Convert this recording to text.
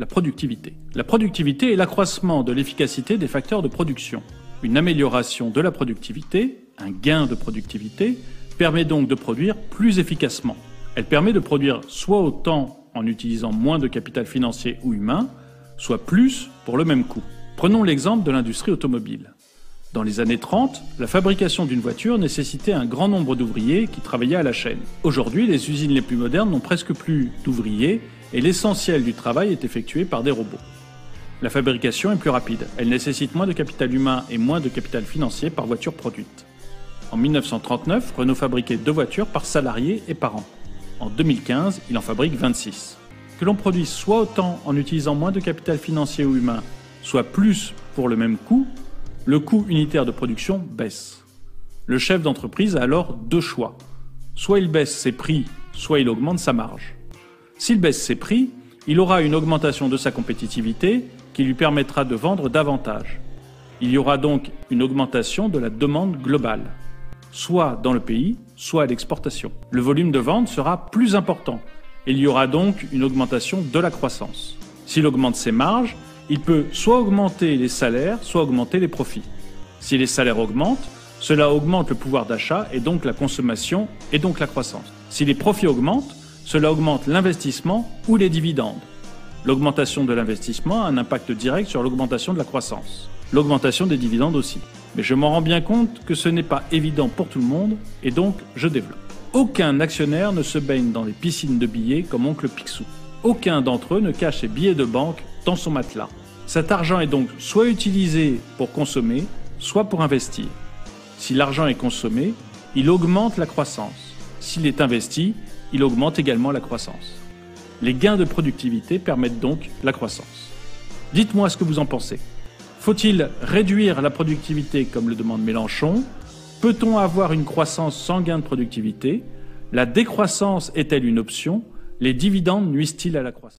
la productivité. La productivité est l'accroissement de l'efficacité des facteurs de production. Une amélioration de la productivité, un gain de productivité, permet donc de produire plus efficacement. Elle permet de produire soit autant en utilisant moins de capital financier ou humain, soit plus pour le même coût. Prenons l'exemple de l'industrie automobile. Dans les années 30, la fabrication d'une voiture nécessitait un grand nombre d'ouvriers qui travaillaient à la chaîne. Aujourd'hui, les usines les plus modernes n'ont presque plus d'ouvriers et l'essentiel du travail est effectué par des robots. La fabrication est plus rapide. Elle nécessite moins de capital humain et moins de capital financier par voiture produite. En 1939, Renault fabriquait 2 voitures par salarié et par an. En 2015, il en fabrique 26. Que l'on produise soit autant en utilisant moins de capital financier ou humain, soit plus pour le même coût, le coût unitaire de production baisse. Le chef d'entreprise a alors 2 choix. Soit il baisse ses prix, soit il augmente sa marge. S'il baisse ses prix, il aura une augmentation de sa compétitivité qui lui permettra de vendre davantage. Il y aura donc une augmentation de la demande globale, soit dans le pays, soit à l'exportation. Le volume de vente sera plus important et il y aura donc une augmentation de la croissance. S'il augmente ses marges, il peut soit augmenter les salaires, soit augmenter les profits. Si les salaires augmentent, cela augmente le pouvoir d'achat et donc la consommation et donc la croissance. Si les profits augmentent, cela augmente l'investissement ou les dividendes. L'augmentation de l'investissement a un impact direct sur l'augmentation de la croissance. L'augmentation des dividendes aussi. Mais je m'en rends bien compte que ce n'est pas évident pour tout le monde et donc je développe. Aucun actionnaire ne se baigne dans des piscines de billets comme oncle Picsou. Aucun d'entre eux ne cache ses billets de banque dans son matelas. Cet argent est donc soit utilisé pour consommer, soit pour investir. Si l'argent est consommé, il augmente la croissance. S'il est investi, il augmente également la croissance. Les gains de productivité permettent donc la croissance. Dites-moi ce que vous en pensez. Faut-il réduire la productivité comme le demande Mélenchon? Peut-on avoir une croissance sans gain de productivité? La décroissance est-elle une option? Les dividendes nuisent-ils à la croissance?